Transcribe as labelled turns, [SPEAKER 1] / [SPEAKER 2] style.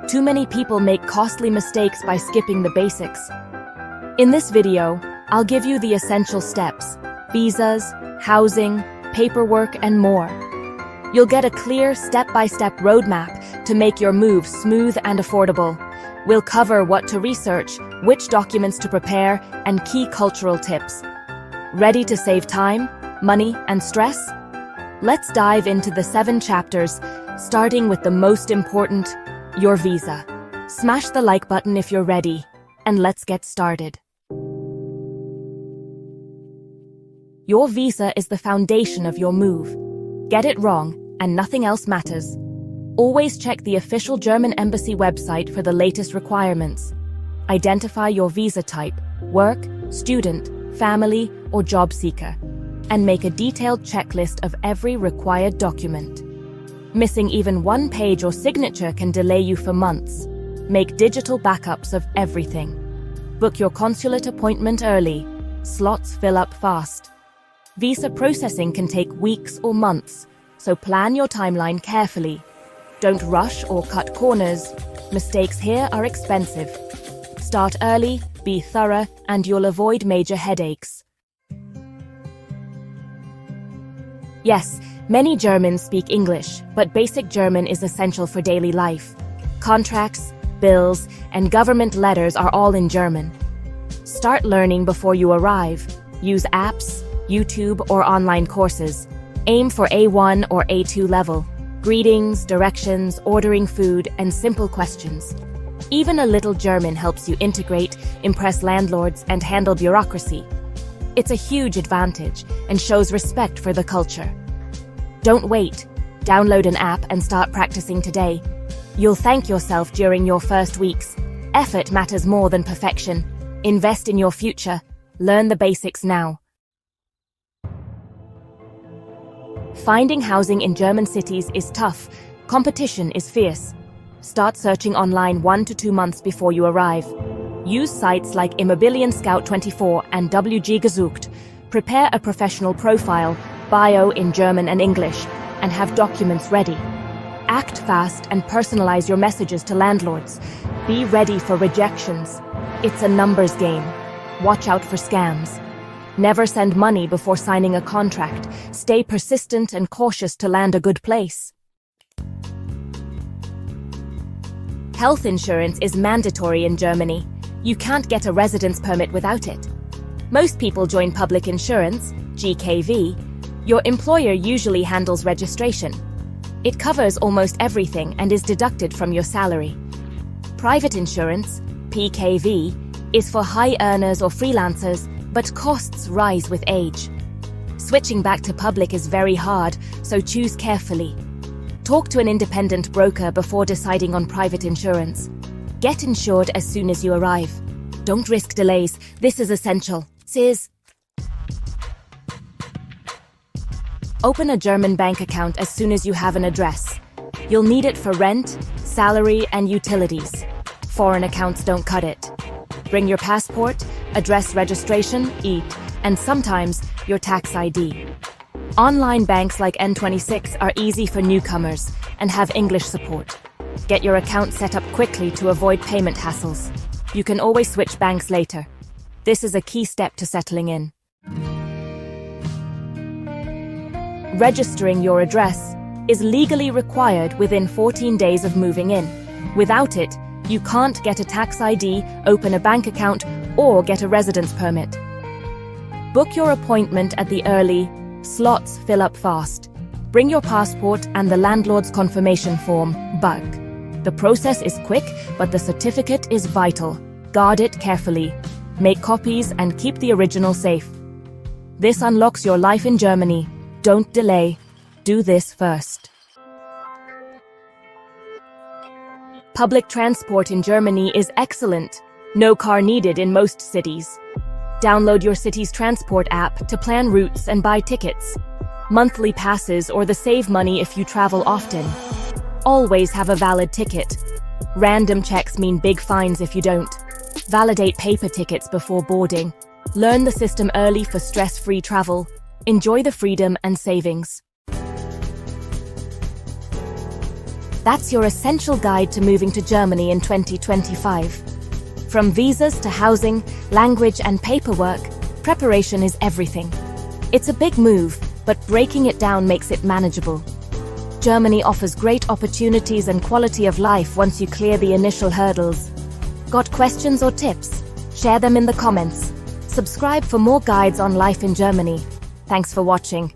[SPEAKER 1] Too many people make costly mistakes by skipping the basics. In this video, I'll give you the essential steps: visas, housing, paperwork, and more. You'll get a clear step-by-step roadmap to make your move smooth and affordable. We'll cover what to research, which documents to prepare, and key cultural tips. Ready to save time, money, and stress? Let's dive into the 7 chapters, starting with the most important, your visa. Smash the like button if you're ready, and let's get started. Your visa is the foundation of your move. Get it wrong, and nothing else matters. Always check the official German embassy website for the latest requirements. Identify your visa type: work, student, family, or job seeker, and make a detailed checklist of every required document. Missing even one page or signature can delay you for months. Make digital backups of everything. Book your consulate appointment early. Slots fill up fast. Visa processing can take weeks or months, so plan your timeline carefully. Don't rush or cut corners. Mistakes here are expensive. Start early, be thorough, and you'll avoid major headaches. Yes, many Germans speak English, but basic German is essential for daily life. Contracts, bills, and government letters are all in German. Start learning before you arrive. Use apps, YouTube, or online courses. Aim for A1 or A2 level. Greetings, directions, ordering food, and simple questions. Even a little German helps you integrate, impress landlords, and handle bureaucracy. It's a huge advantage and shows respect for the culture. Don't wait. Download an app and start practicing today. You'll thank yourself during your first weeks. Effort matters more than perfection. Invest in your future. Learn the basics now. Finding housing in German cities is tough. Competition is fierce. Start searching online 1 to 2 months before you arrive. Use sites like Immobilien Scout 24 and WG Gesucht. Prepare a professional profile, bio in German and English, and have documents ready. Act fast and personalize your messages to landlords. Be ready for rejections. It's a numbers game. Watch out for scams. Never send money before signing a contract. Stay persistent and cautious to land a good place. Health insurance is mandatory in Germany. You can't get a residence permit without it. Most people join public insurance, GKV. Your employer usually handles registration. It covers almost everything and is deducted from your salary. Private insurance, PKV, is for high earners or freelancers, but costs rise with age. Switching back to public is very hard, so choose carefully. Talk to an independent broker before deciding on private insurance. Get insured as soon as you arrive. Don't risk delays. This is essential. Open a German bank account as soon as you have an address. You'll need it for rent, salary, and utilities. Foreign accounts don't cut it. Bring your passport, address registration, and sometimes your tax ID. Online banks like N26 are easy for newcomers and have English support. Get your account set up quickly to avoid payment hassles. You can always switch banks later. This is a key step to settling in. Registering your address is legally required within 14 days of moving in. Without it, you can't get a tax ID, open a bank account, or get a residence permit. Book your appointment at the early. Slots fill up fast. Bring your passport and the landlord's confirmation form, BUG. The process is quick, but the certificate is vital. Guard it carefully. Make copies and keep the original safe. This unlocks your life in Germany. Don't delay. Do this first. Public transport in Germany is excellent. No car needed in most cities. Download your city's transport app to plan routes and buy tickets. Monthly passes or the save money if you travel often. Always have a valid ticket. Random checks mean big fines if you don't. Validate paper tickets before boarding. Learn the system early for stress-free travel. Enjoy the freedom and savings. That's your essential guide to moving to Germany in 2025. From visas to housing, language, and paperwork, preparation is everything. It's a big move, but breaking it down makes it manageable. Germany offers great opportunities and quality of life once you clear the initial hurdles. Got questions or tips? Share them in the comments. Subscribe for more guides on life in Germany. Thanks for watching.